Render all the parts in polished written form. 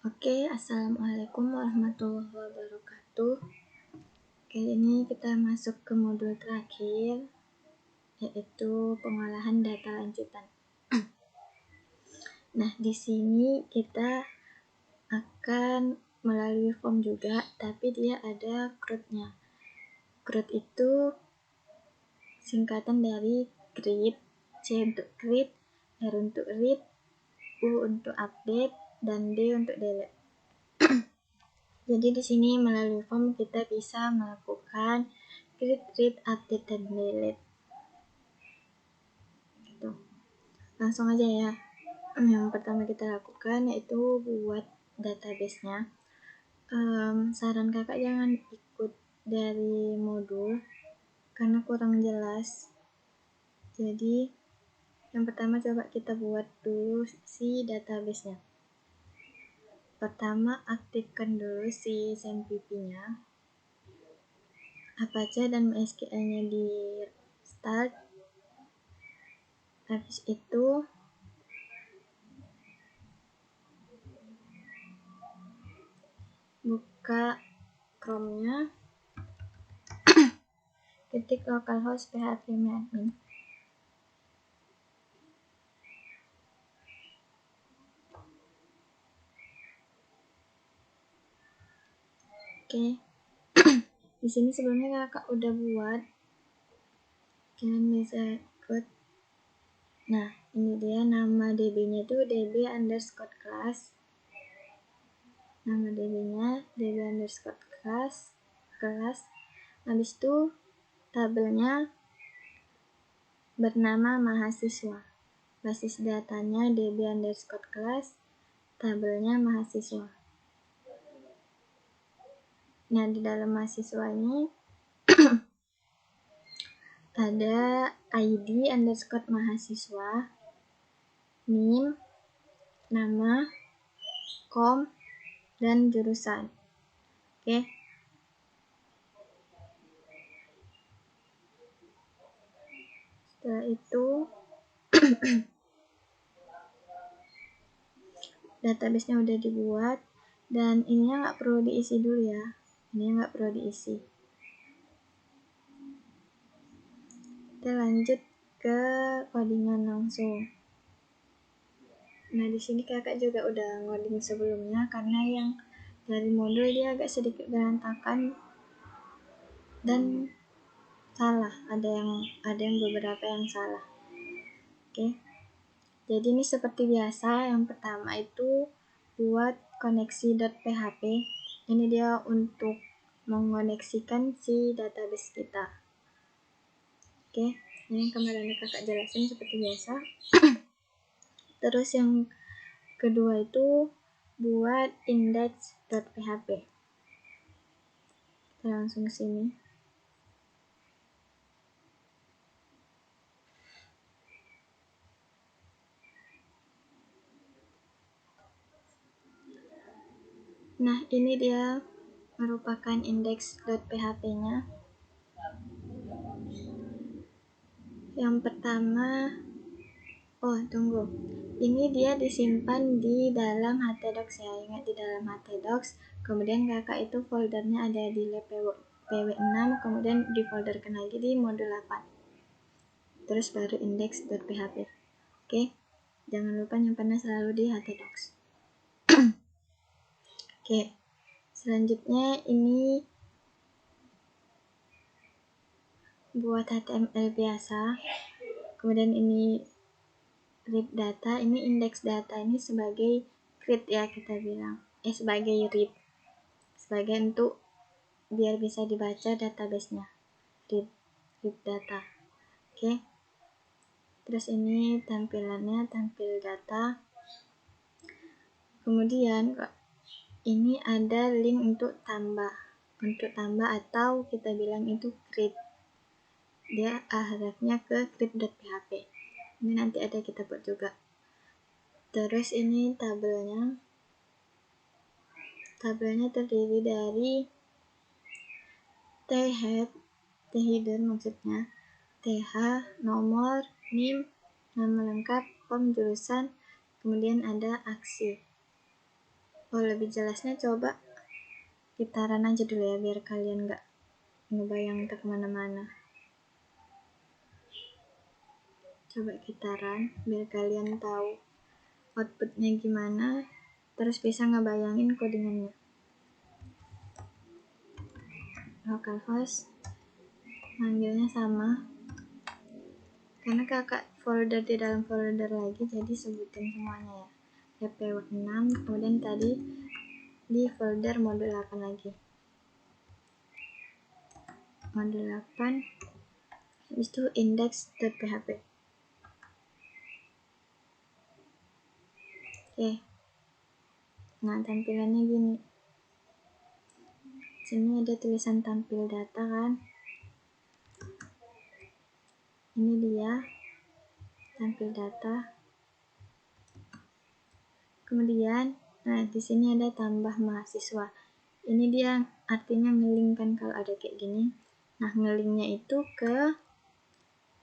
Oke, assalamualaikum warahmatullahi wabarakatuh. Kali ini kita masuk ke modul terakhir, yaitu pengolahan data lanjutan. Nah, di sini kita akan melalui form juga, tapi dia ada CRUD-nya. CRUD itu singkatan dari create, C untuk create, R untuk read, U untuk update, dan D untuk delete. Jadi di sini melalui form kita bisa melakukan create, read, update, dan delete. Gitu. Langsung aja ya. Yang pertama kita lakukan yaitu buat database-nya. Saran kakak jangan ikut dari modul karena kurang jelas. Jadi yang pertama coba kita buat dulu si database-nya. Pertama aktifkan dulu si SAMPP-nya. Apache dan MySQL-nya di start. Habis itu buka Chrome-nya, ketik localhost php-admin. Oke. Di sini sebelumnya kakak udah buat, kalian bisa ikut. Nah, ini dia nama DB-nya itu DB_class. Nama DB-nya DB_class. Habis itu tabelnya bernama mahasiswa. Basis datanya DB_class. Tabelnya mahasiswa. Nah, di dalam mahasiswa ini ada ID_mahasiswa, NIM, nama, kom, dan jurusan. Oke. Setelah itu database-nya udah dibuat dan ininya nggak perlu diisi dulu ya. Ini nggak perlu diisi. Kita lanjut ke codingan langsung. Nah, di sini kakak juga udah ngoding sebelumnya karena yang dari modul dia agak sedikit berantakan dan salah. Ada yang beberapa yang salah. Oke. Jadi ini seperti biasa, yang pertama itu buat koneksi.php. Ini dia untuk mengoneksikan si database kita. Oke, ini kemarin kakak jelasin seperti biasa. Terus yang kedua itu buat index.php. Kita langsung ke sini. Nah, ini dia merupakan index.php-nya. Yang pertama, tunggu. Ini dia disimpan di dalam htdocs ya. Ingat di dalam htdocs. Kemudian kakak itu foldernya ada di lab pw6, kemudian difolderkan lagi di modul 8. Terus baru index.php. Oke. Jangan lupa nyimpannya selalu di htdocs. Oke. Selanjutnya ini buat HTML biasa. Kemudian ini read data, ini index data, ini sebagai read ya kita bilang. Sebagai read. Sebagai untuk biar bisa dibaca database-nya. Read data. Oke. Terus ini tampilannya, tampil data. Kemudian ini ada link untuk tambah. Untuk tambah atau kita bilang itu create. Dia arahnya ke create.php. Ini nanti ada kita buat juga. Terus ini tabelnya. Tabelnya terdiri dari header maksudnya, th, nomor, NIM, nama lengkap, kom, jurusan, kemudian ada aksi. lebih jelasnya coba gitaran aja dulu ya, biar kalian nggak ngebayang ke kemana-mana. Coba gitaran biar kalian tahu outputnya gimana, terus bisa ngebayangin codingannya. Localhost manggilnya sama, karena kakak folder di dalam folder lagi, jadi sebutin semuanya ya. EP6, kemudian tadi di folder modul 8 lagi. Modul 8, habis itu index.php. Oke. Nah, tampilannya gini. Sini ada tulisan tampil data kan. Ini dia tampil data. Kemudian, nah di sini ada tambah mahasiswa. Ini dia artinya ngeling kan kalau ada kayak gini. Nah, ngelingnya itu ke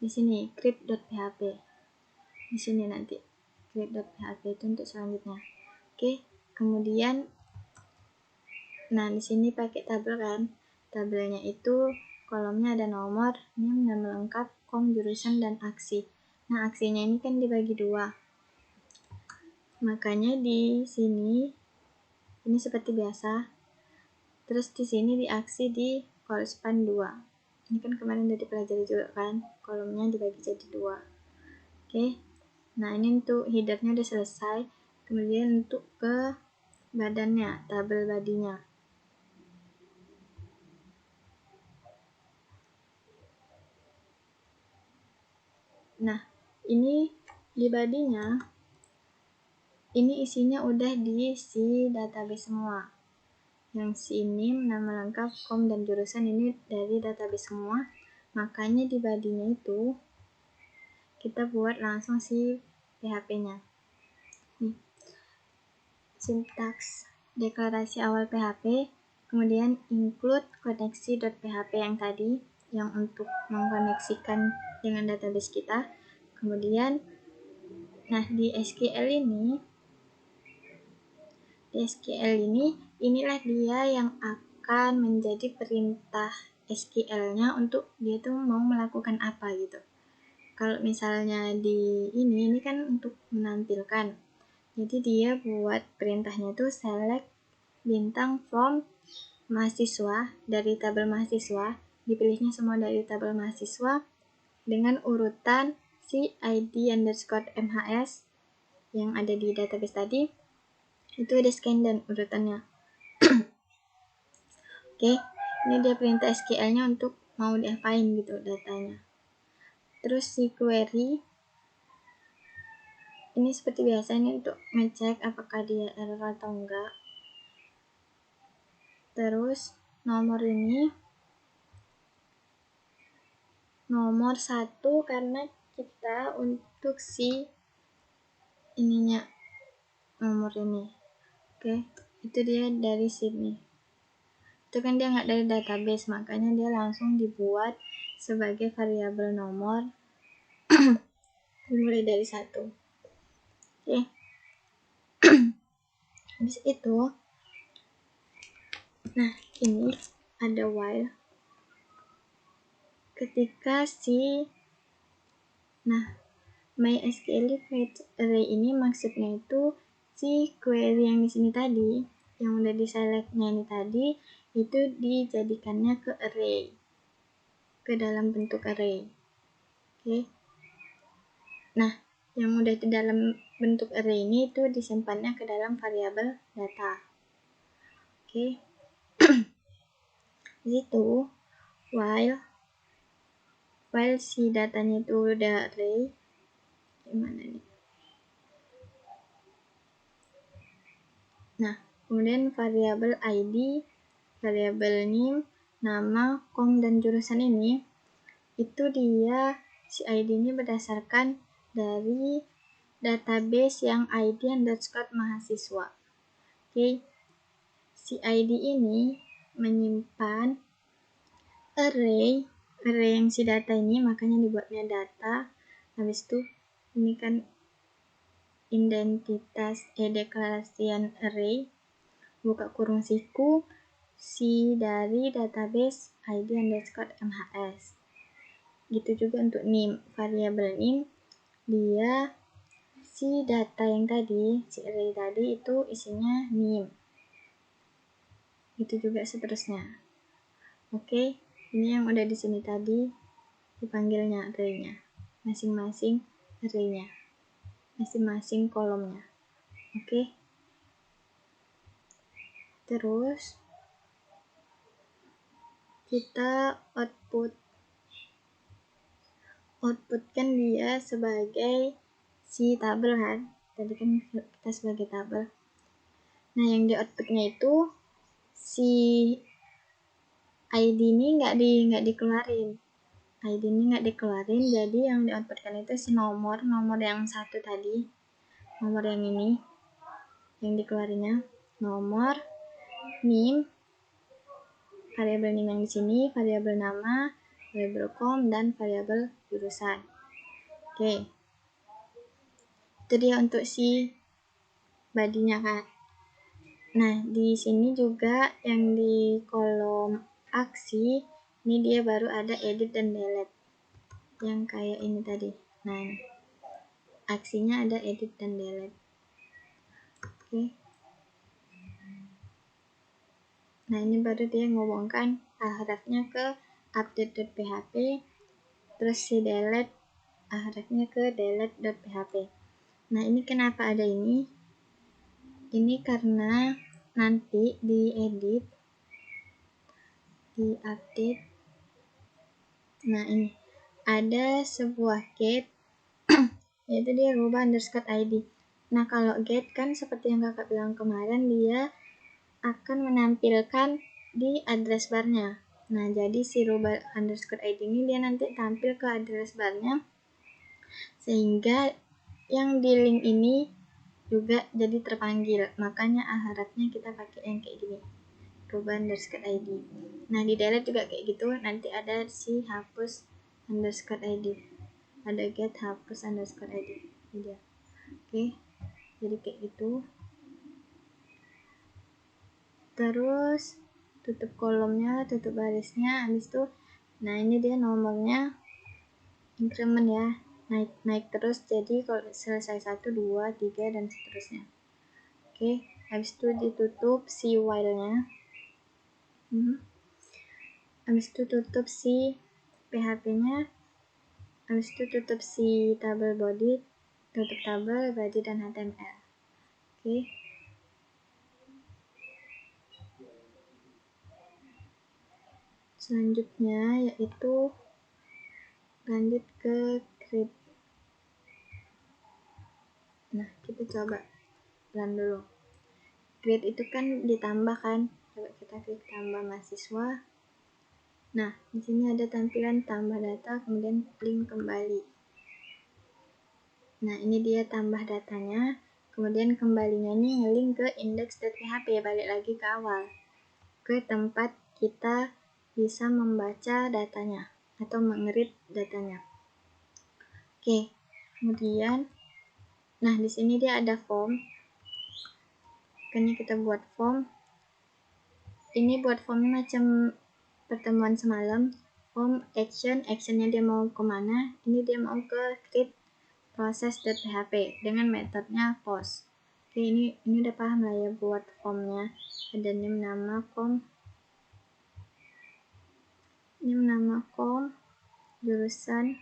di sini crypt.php. Di sini nanti crypt.php itu untuk selanjutnya. Oke, kemudian nah di sini pakai tabel kan. Tabelnya itu kolomnya ada nomor, name, nama lengkap, kom, jurusan, dan aksi. Nah, aksinya ini kan dibagi dua. Makanya di sini ini seperti biasa. Terus di sini di aksi di call span 2. Ini kan kemarin udah dipelajari juga kan, kolomnya dibagi jadi 2. Oke. Nah, ini untuk headernya udah selesai. Kemudian untuk ke badannya, tabel badinya. Nah, ini di badinya ini isinya udah diisi database semua. Yang si name, nama lengkap, kom, dan jurusan ini dari database semua. Makanya di badinya itu kita buat langsung si PHP-nya. Nih, sintaks deklarasi awal PHP, kemudian include koneksi.php yang tadi, yang untuk mengkoneksikan dengan database kita. Kemudian, nah di SQL ini, inilah dia yang akan menjadi perintah SQL-nya untuk dia tuh mau melakukan apa gitu. Kalau misalnya di ini kan untuk menampilkan. Jadi dia buat perintahnya tuh select bintang from mahasiswa dari tabel mahasiswa, dipilihnya semua dari tabel mahasiswa dengan urutan si ID underscore MHS yang ada di database tadi. Itu ada scan dan urutannya. Oke, ini dia perintah SQL-nya untuk mau diapain gitu datanya. Terus si query ini seperti biasa, ini untuk ngecek apakah dia error atau enggak. Terus nomor ini nomor 1 karena kita untuk si ininya nomor ini. Oke, itu dia dari sini. Itu kan dia nggak dari database, makanya dia langsung dibuat sebagai variabel nomor dimulai dari 1. Oke. Habis itu, nah ini ada while. Ketika si MySQL fetch array ini maksudnya itu si query yang di sini tadi, yang udah di selectnya ini tadi, itu dijadikannya ke array, ke dalam bentuk array. Oke. Nah, yang udah di dalam bentuk array ini itu disimpannya ke dalam variabel data. Oke. Di situ while si datanya itu udah array, gimana nih? Nah, kemudian variabel ID, variabel name, nama, kom, dan jurusan ini itu dia si ID ini berdasarkan dari database yang ID underscore mahasiswa. Oke. Si ID ini menyimpan array yang si data ini, makanya dibuatnya data. Habis itu ini kan identitas deklarasian array. buka kurung siku, si dari database id_mhs. Gitu juga untuk name, variabel name dia si data yang tadi, si array tadi itu isinya name. Itu juga seterusnya. Oke, ini yang udah di sini tadi dipanggilnya array-nya. Masing-masing array-nya. Masing-masing kolomnya. Oke. Terus kita outputkan dia sebagai si tabel kan. Tadi kan kita sebagai tabel. Nah, yang di outputnya itu si ID ini nggak dikeluarin. ID ini nggak dikeluarin, jadi yang di outputkan itu si nomor yang satu tadi, nomor yang ini, yang dikeluarinnya nomor, name, variabel name yang di sini, variabel nama, variabel com, dan variabel jurusan. Oke, itu dia untuk si body-nya kan. Nah, di sini juga yang di kolom aksi, ini dia baru ada edit dan delete. Yang kayak ini tadi. Nah, aksinya ada edit dan delete. Oke. Nah, ini baru dia ngomongkan hrefnya ke update.php, terus si delete hrefnya ke delete.php. Nah, ini kenapa ada ini? Ini karena nanti di edit, di update. Nah, ini ada sebuah get yaitu dia rubah _id. Nah, kalau get kan seperti yang kakak bilang kemarin, dia akan menampilkan di address barnya. Nah, jadi si rubah _id ini dia nanti tampil ke address barnya, sehingga yang di link ini juga jadi terpanggil. Makanya hrefnya kita pakai yang kayak gini, rubah _id. Nah, di delete juga kayak gitu, nanti ada si hapus _id, ada get hapus _id. Ini dia. Oke, jadi kayak gitu. Terus tutup kolomnya, tutup barisnya, habis itu nah ini dia nomornya increment ya, naik terus, jadi kalau selesai 1, 2, 3 dan seterusnya. Oke, habis itu ditutup si while-nya. Habis itu tutup si PHP-nya. Habis itu tutup si tabel body, tutup tabel body dan HTML. Oke. Selanjutnya yaitu lanjut ke create. Nah, kita coba run dulu. Create itu kan ditambahkan. Coba kita klik tambah mahasiswa. Nah, di sini ada tampilan tambah data, kemudian link kembali. Nah, ini dia tambah datanya. Kemudian kembalinya ini ngelink ke index.php, balik lagi ke awal, ke tempat kita bisa membaca datanya atau mengerit datanya. Oke, kemudian nah di sini dia ada form. Kayaknya kita buat form. Ini buat formnya macam pertemuan semalam. Form actionnya dia mau kemana? Ini dia mau ke create process.php dengan metodenya post. Oke, ini udah paham lah ya buat formnya. Ada name, nama, com, jurusan.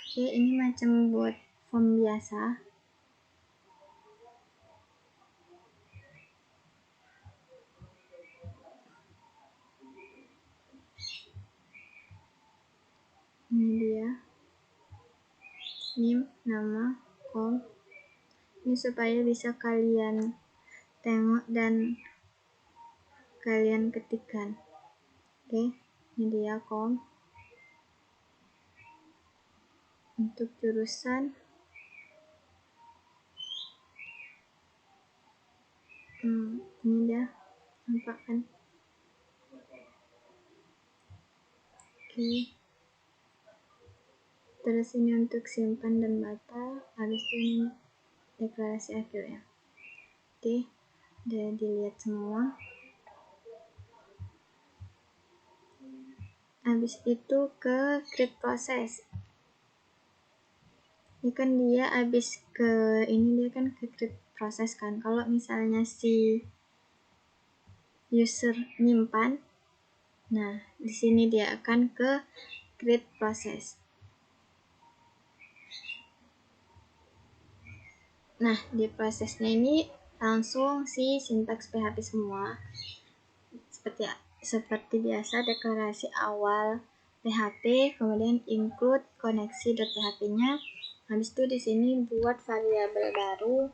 Oke, ini macam buat form biasa. Ini dia. Name, nama, com. Ini supaya bisa kalian tengok dan kalian ketikkan. Oke, ini dia com. Untuk jurusan ini dia, nampak kan? Oke. Terus ini untuk simpan dan bata, habis itu ini deklarasi akhir ya. Oke. udah dilihat semua. Habis itu ke create process. Ini kan dia habis ke ini, dia kan ke create process kan. Kalau misalnya si user nyimpan, nah di sini dia akan ke create process. Nah, di prosesnya ini langsung si sintaks PHP semua. Seperti biasa, deklarasi awal PHP, kemudian include koneksi.php-nya. Habis itu di sini buat variabel baru,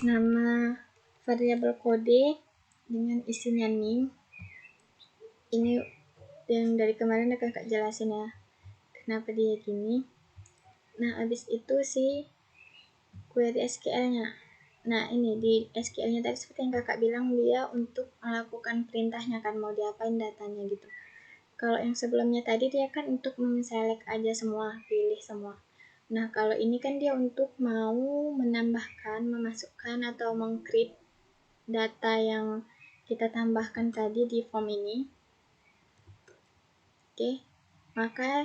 nama variabel kode dengan isinya name. Ini yang dari kemarin udah kakak jelasin ya, kenapa dia gini. Nah, habis itu si query SQL-nya. Nah, ini di SQL-nya tadi seperti yang kakak bilang, dia untuk melakukan perintahnya kan, mau diapain datanya gitu. Kalau yang sebelumnya tadi dia kan untuk men-select aja semua, pilih semua. Nah, kalau ini kan dia untuk mau menambahkan, memasukkan atau meng-create data yang kita tambahkan tadi di form ini. Oke, maka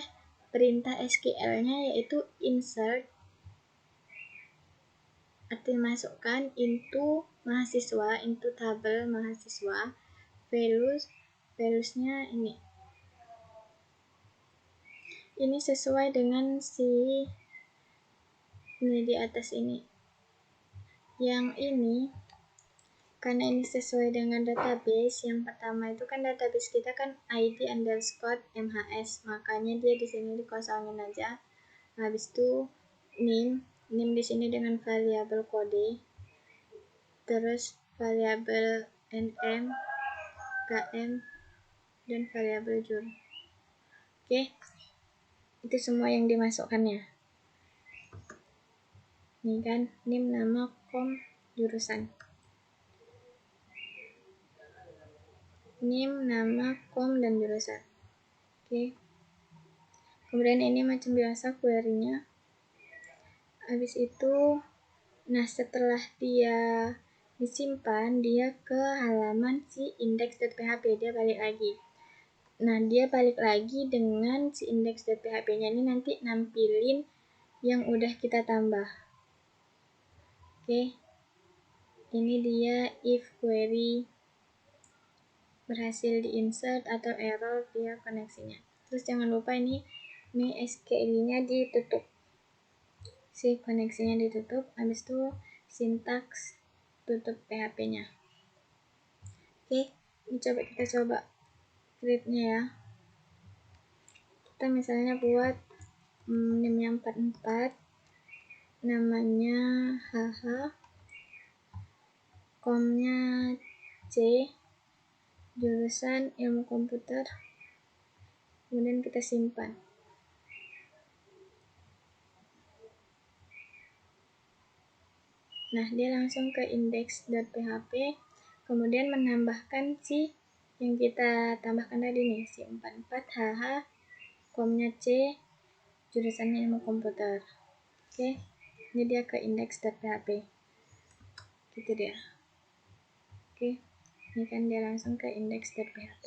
perintah SQL-nya yaitu insert, arti masukkan, into mahasiswa, into tabel mahasiswa, values-nya ini sesuai dengan ini di atas ini. Yang ini karena ini sesuai dengan database, yang pertama itu kan database kita kan id_mhs, makanya dia di sini dikosongin aja. Habis itu name di sini dengan variabel kode, terus variabel nm, km, dan variabel jur. Oke, itu semua yang dimasukkannya. Ini kan name, nama, kom, jurusan. Name, nama, kom, dan jurusan. Oke. Kemudian ini macam biasa query-nya. Habis itu, nah setelah dia disimpan, dia ke halaman si index.php, dia balik lagi. Nah, dia balik lagi dengan si index.php-nya ini nanti nampilin yang udah kita tambah. Oke. Ini dia if query berhasil di-insert atau error dia koneksinya. Terus jangan lupa ini SQL-nya ditutup. Si koneksinya ditutup, habis itu sintaks tutup PHP-nya. Oke, ini kita coba create-nya ya. Kita misalnya buat name-nya 44, namanya HH, komnya C, jurusan ilmu komputer, kemudian kita simpan. Nah, dia langsung ke index.php, kemudian menambahkan si yang kita tambahkan tadi nih, si 44 HH, komnya C, jurusannya ilmu komputer. Oke, ini dia ke index.php. Gitu dia. Oke, ini kan dia langsung ke index.php.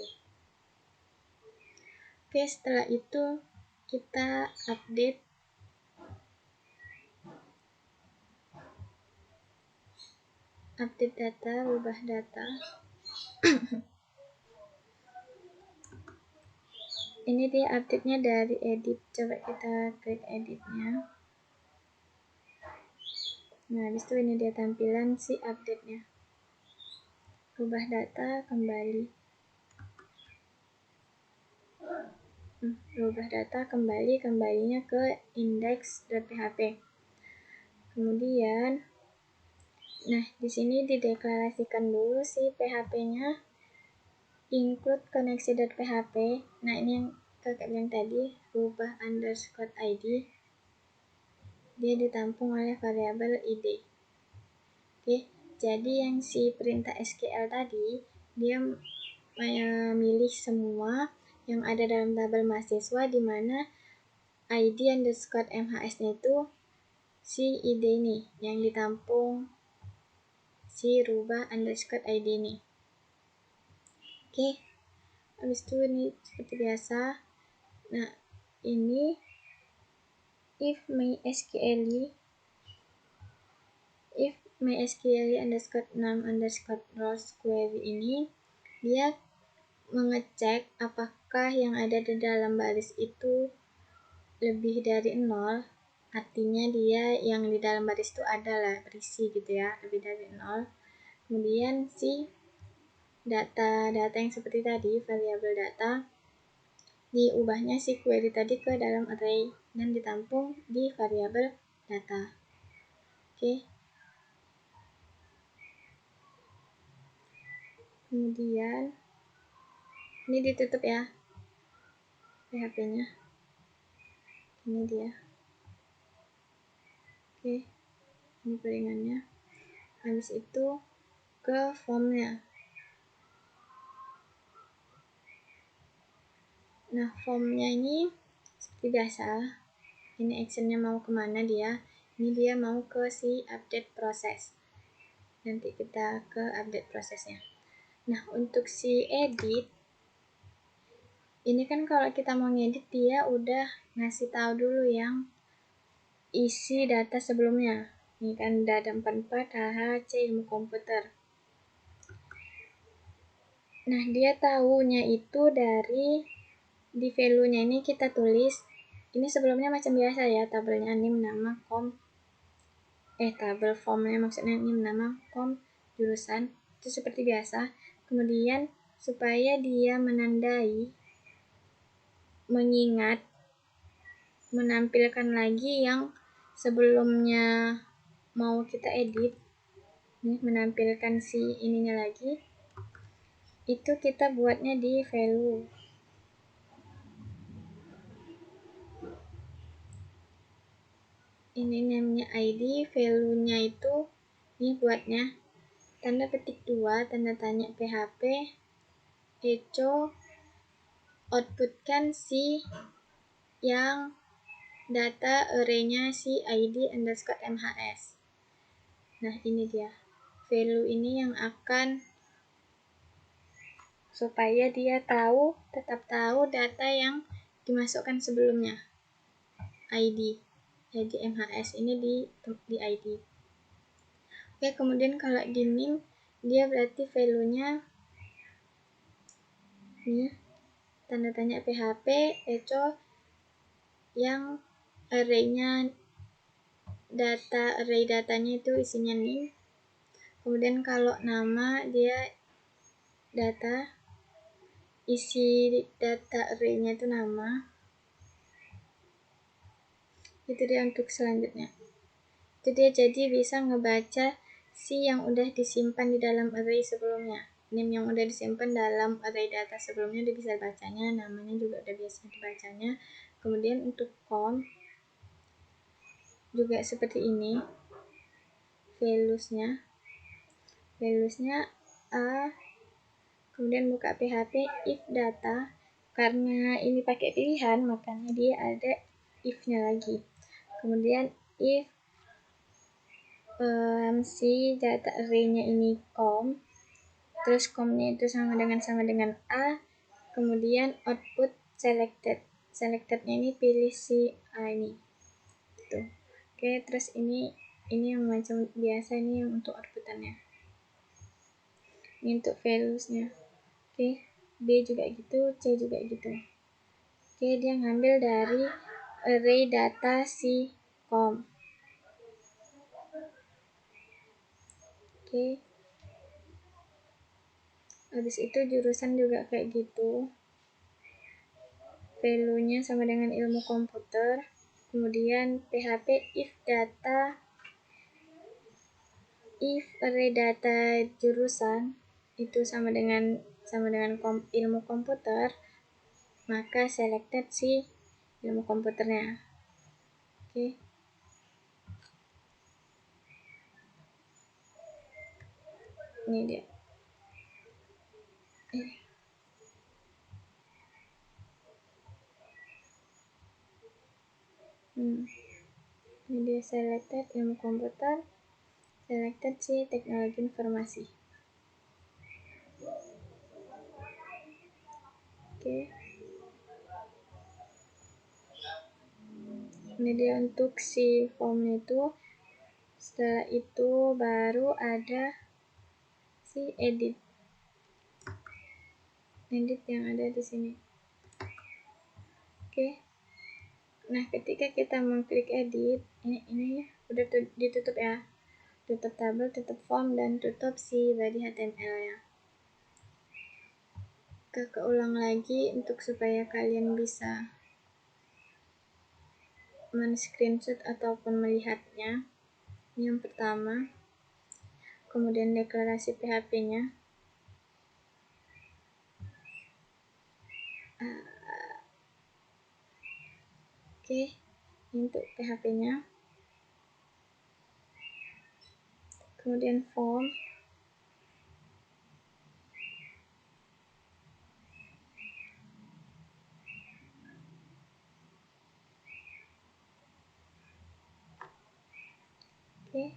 Oke, setelah itu kita update data, ubah data. Ini dia update-nya dari edit. Coba kita klik edit-nya. Nah, habis itu ini dia tampilan si update-nya. Ubah data, kembali. Ubah data, kembalinya ke index.php. Kemudian, nah di sini dideklarasikan dulu si PHP-nya, include koneksi.php. Nah, ini yang kakak bilang tadi, rubah _id. Dia ditampung oleh variabel id. Oke, jadi yang si perintah SQL tadi, dia milih semua yang ada dalam tabel mahasiswa, di mana id_mhs-nya itu si id ini yang ditampung si rubah underscore id nih. Oke, habis itu ini seperti biasa. Nah, ini if mysql underscore num underscore rows query ini dia mengecek apakah yang ada di dalam baris itu lebih dari 0, artinya dia yang di dalam baris itu adalah berisi gitu ya, lebih dari 0. Kemudian si data yang seperti tadi, variabel data, diubahnya si query tadi ke dalam array dan ditampung di variabel data. Oke. Kemudian ini ditutup ya PHP-nya. Ini dia. Oke. Ini piringannya. Habis itu ke formnya. Nah, formnya ini seperti biasa. Ini actionnya mau kemana dia? Ini dia mau ke si update proses. Nanti kita ke update prosesnya. Nah, untuk si edit, ini kan kalau kita mau ngedit dia udah ngasih tahu dulu yang isi data sebelumnya. Ini kan data 44 HHC ilmu komputer. Nah, dia tahunya itu dari di value-nya ini kita tulis. Ini sebelumnya macam biasa ya, tabelnya ini nama tabel formnya maksudnya ini nama jurusan. Itu seperti biasa. Kemudian supaya dia menandai, mengingat, menampilkan lagi yang sebelumnya mau kita edit, nih menampilkan si ininya lagi, itu kita buatnya di value. Ini namanya ID, value-nya itu ini buatnya tanda petik 2, tanda tanya PHP, echo, outputkan si yang data array-nya si ID underscore MHS. Nah, ini dia. Value ini yang akan supaya dia tetap tahu data yang dimasukkan sebelumnya. ID MHS ini di ID. Oke, kemudian kalau di nim, dia berarti value-nya ini tanda tanya PHP, echo, yang array-nya array datanya itu isinya nim. Kemudian kalau nama dia data, isi data array-nya itu nama. Itu dia untuk selanjutnya. Itu dia jadi bisa ngebaca si yang udah disimpan di dalam array sebelumnya. Nim yang udah disimpan dalam array data sebelumnya dia bisa bacanya, namanya juga udah biasa dibacanya. Kemudian untuk juga seperti ini. Values-nya A, kemudian buka PHP if data, karena ini pakai pilihan makanya dia ada if-nya lagi. Kemudian if si data array-nya ini terus nya itu sama dengan A, kemudian output selected-nya ini pilih si A ini. Tuh. Oke, terus ini yang macam biasa, ini yang untuk outputannya. Ini untuk values-nya. Oke, B juga gitu, C juga gitu. Oke, dia ngambil dari array data si com. Oke. Habis itu jurusan juga kayak gitu. Value-nya sama dengan ilmu komputer. Kemudian PHP if array data jurusan itu sama dengan ilmu komputer, maka selected si ilmu komputernya. Oke. Ini dia. Ini dia selected ilmu komputer selected si teknologi informasi. Oke. Ini dia untuk si formnya itu. Setelah itu baru ada si edit yang ada di sini. Oke. Nah, ketika kita mengklik edit, ini udah ditutup ya. Tutup tabel, tutup form, dan tutup si body HTML ya. Kakak ulang lagi untuk supaya kalian bisa men-screenshot ataupun melihatnya. Yang pertama, kemudian deklarasi PHP-nya. Oke, untuk PHP-nya. Kemudian form. Oke.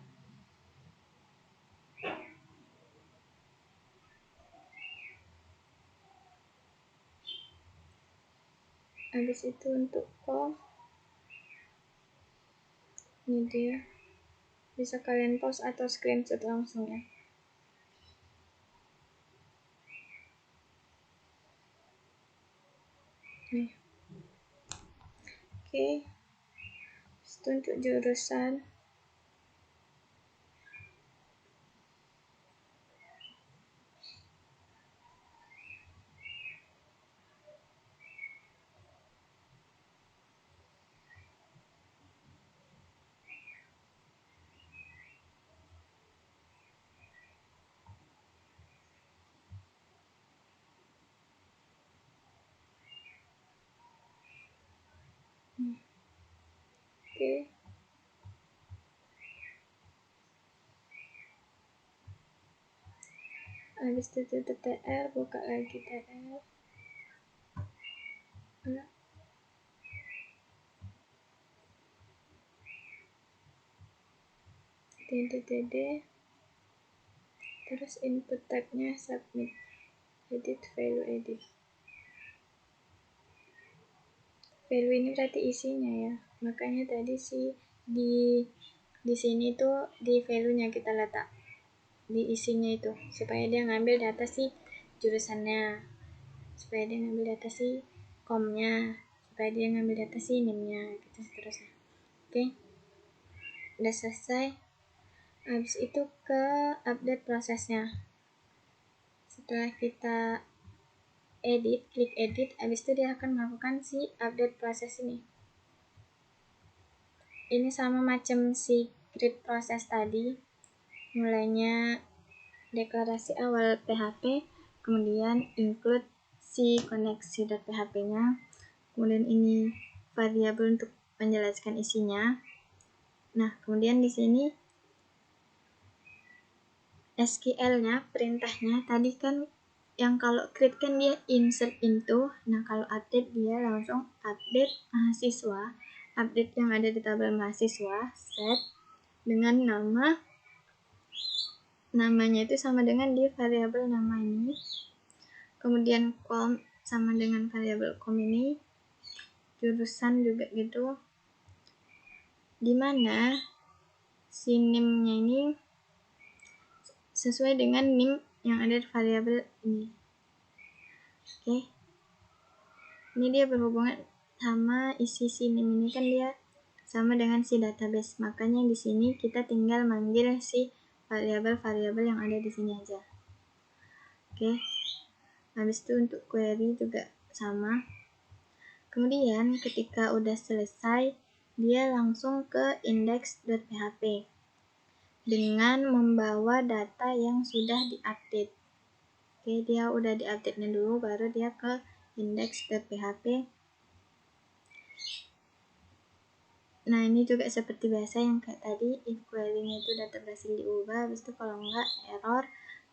Habis itu untuk form. Ini dia. Bisa kalian post atau screenshot langsung ya. Nih. Oke. Itu untuk jurusan. Oke. Habis itu tutup TR, buka lagi TR. TD, terus input tag-nya submit, edit value edit. Value ini berarti isinya ya, makanya tadi di sini tuh di value-nya kita letak di isinya itu supaya dia ngambil data si jurusannya, supaya dia ngambil data si komnya, supaya dia ngambil data si NIM-nya gitu seterusnya. Oke, udah selesai. Habis itu ke update prosesnya. Setelah kita edit, klik edit, habis itu dia akan melakukan si update proses ini. Ini sama macam si create proses tadi, mulainya deklarasi awal PHP, kemudian include si koneksi.php-nya, kemudian ini variabel untuk menjelaskan isinya. Nah, kemudian di sini SQL-nya, perintahnya tadi kan yang kalau create kan dia insert into, nah kalau update dia langsung update mahasiswa, update yang ada di tabel mahasiswa, set dengan namanya itu sama dengan di variabel nama ini, kemudian com sama dengan variabel com ini, jurusan juga gitu, dimana si NIM-nya ini sesuai dengan NIM yang ada di variabel ini. Oke. Ini dia berhubungan sama isi si NIM ini kan dia sama dengan si database. Makanya di sini kita tinggal manggil si variabel-variabel yang ada di sini aja. Oke. Habis itu untuk query juga sama. Kemudian ketika udah selesai, dia langsung ke index.php dengan membawa data yang sudah diupdate. Oke, dia udah diupdate-nya dulu, baru dia ke index.php. Nah, ini juga seperti biasa yang kayak tadi, if query-nya itu data berhasil diubah, habis itu kalau enggak error,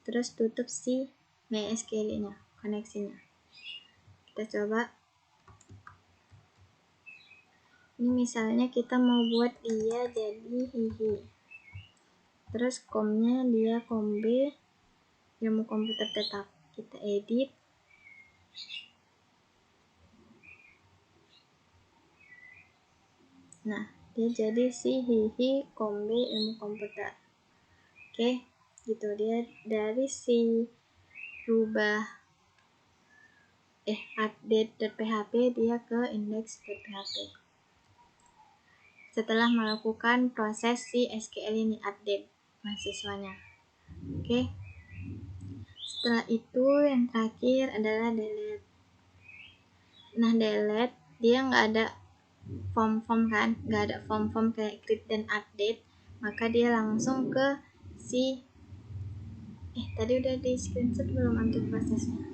terus tutup si MySQL-nya, koneksinya. Kita coba. Ini misalnya kita mau buat dia jadi hihi. Terus komnya dia kom B, ilmu komputer tetap. Kita edit. Nah, dia jadi si hihi kom B ilmu komputer. Oke, gitu. Dia dari si rubah update.php dia ke index.php. Setelah melakukan proses si SQL ini update mahasiswanya. Oke. Setelah itu yang terakhir adalah delete. Nah, delete dia nggak ada form kan, nggak ada form kayak create dan update, maka dia langsung ke si tadi udah di screenshot belum untuk prosesnya?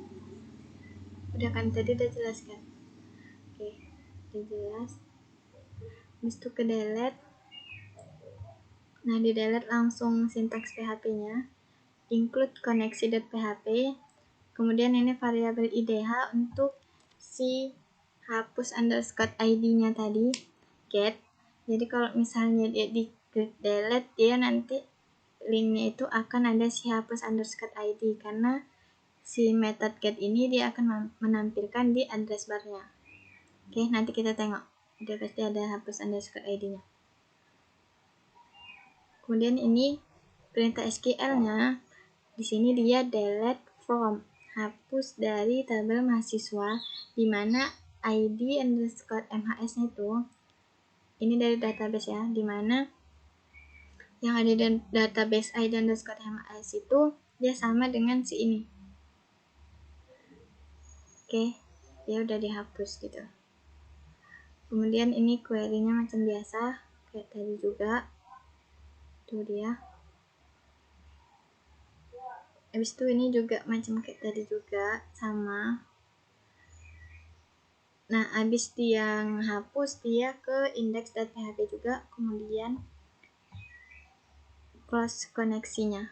Udah kan, tadi udah jelas kan? Oke, udah jelas. Habis itu ke delete. Nah, di delete langsung sintaks PHP-nya, include koneksi.php, kemudian ini variabel IDH untuk si hapus underscore ID-nya tadi, get. Jadi kalau misalnya dia di delete, dia nanti linknya itu akan ada si hapus underscore ID, karena si method get ini dia akan menampilkan di address bar-nya. Oke, nanti kita tengok. Dia pasti ada hapus underscore ID-nya. Kemudian ini perintah SQL-nya, di sini dia delete from, hapus dari tabel mahasiswa, di mana ID underscore MHS-nya itu, ini dari database ya, di mana yang ada di database ID underscore MHS itu dia sama dengan si ini. Oke, dia udah dihapus gitu. Kemudian ini query-nya macam biasa, kayak tadi juga. Tuh dia. Habis itu ini juga macam kayak tadi juga, sama. Nah, habis dia hapus, dia ke index.php juga, kemudian close koneksinya.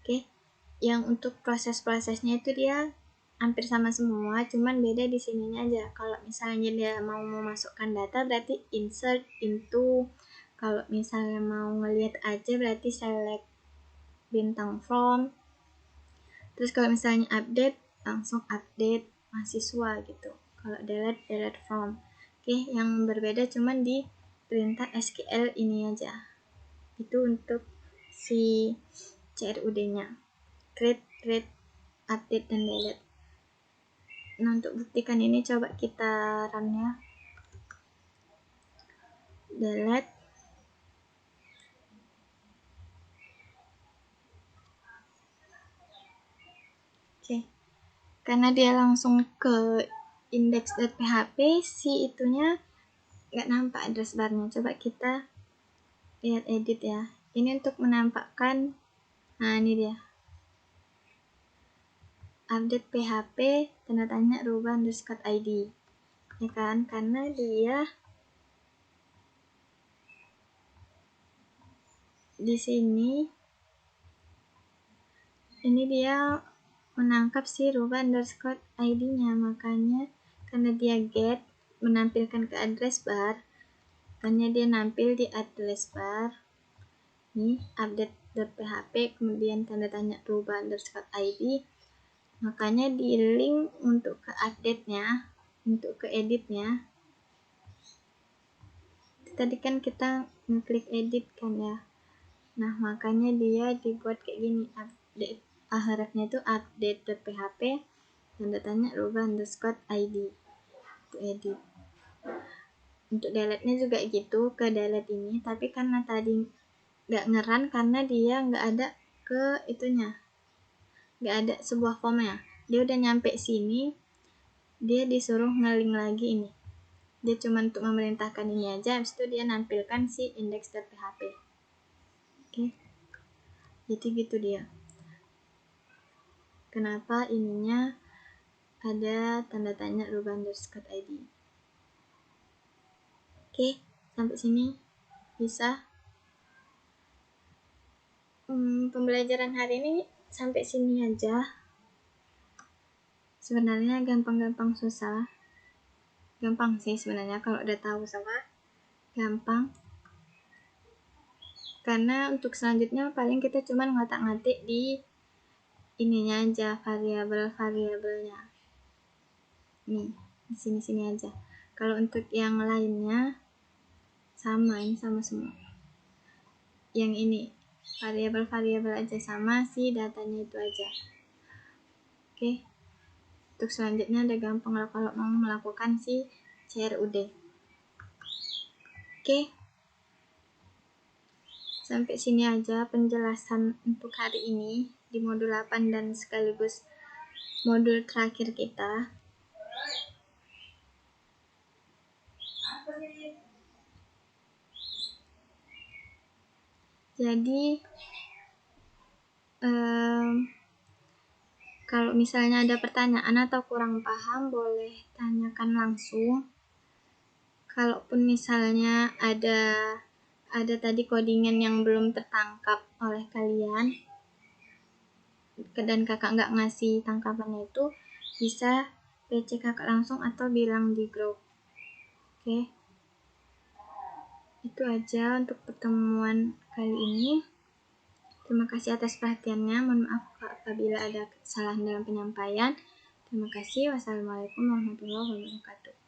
Oke, yang untuk proses-prosesnya itu dia hampir sama semua, cuman beda di sininya aja. Kalau misalnya dia mau memasukkan data berarti insert into, kalau misalnya mau ngelihat aja berarti select bintang from. Terus kalau misalnya update langsung update mahasiswa gitu. Kalau delete from. Oke, yang berbeda cuman di perintah SQL ini aja. Itu untuk si CRUD-nya. Create, update, dan delete. Nah, untuk buktikan ini coba kita run ya. Delete. Oke. Karena dia langsung ke index.php, si itunya nggak nampak address barnya. Coba kita lihat edit ya. Ini untuk menampakkan, nah ini dia. Update PHP, tanda tanya rubah underscore ID. Ya kan, karena dia di sini ini dia menangkap si rubah underscore ID-nya, makanya karena dia get menampilkan ke address bar, makanya dia nampil di address bar. Nih, update.php, kemudian tanda tanya rubah underscore ID, makanya di link untuk ke update-nya, untuk ke edit-nya. Tadi kan kita ngeklik edit kan ya. Nah, makanya dia dibuat kayak gini, update akhirnya itu update.php, tanda tanya rubah underscore ID untuk edit. Untuk delete-nya juga gitu, ke delete ini, tapi karena tadi nggak ngeran karena dia nggak ada ke itunya, nggak ada sebuah formnya. Dia udah nyampe sini, dia disuruh ngeling lagi ini. Dia cuma untuk memerintahkan ini aja, habis itu dia nampilkan si index.php. Oke. Jadi gitu dia. Kenapa ininya ada tanda tanya rubah underscore ID. Oke, sampai sini bisa. Pembelajaran hari ini sampai sini aja. Sebenarnya gampang-gampang susah. Gampang sih sebenarnya kalau udah tahu sama gampang. karena untuk selanjutnya paling kita cuma ngotak-ngatik di ininya aja, variabel-variabelnya. Nih, di sini-sini aja. Kalau untuk yang lainnya sama, ini sama semua. Yang ini variabel-variabel aja sama, si datanya itu aja. Oke. Untuk selanjutnya udah gampang lah kalau mau melakukan si CRUD. Oke. Sampai sini aja penjelasan untuk hari ini di modul 8 dan sekaligus modul terakhir kita. Jadi kalau misalnya ada pertanyaan atau kurang paham boleh tanyakan langsung. Kalaupun misalnya ada tadi codingan yang belum tertangkap oleh kalian dan kakak nggak ngasih tangkapannya, itu bisa PC kakak langsung atau bilang di grup. Oke. Itu aja untuk pertemuan kali ini. Terima kasih atas perhatiannya. Mohon maaf apabila ada kesalahan dalam penyampaian. Terima kasih. Wassalamualaikum warahmatullahi wabarakatuh.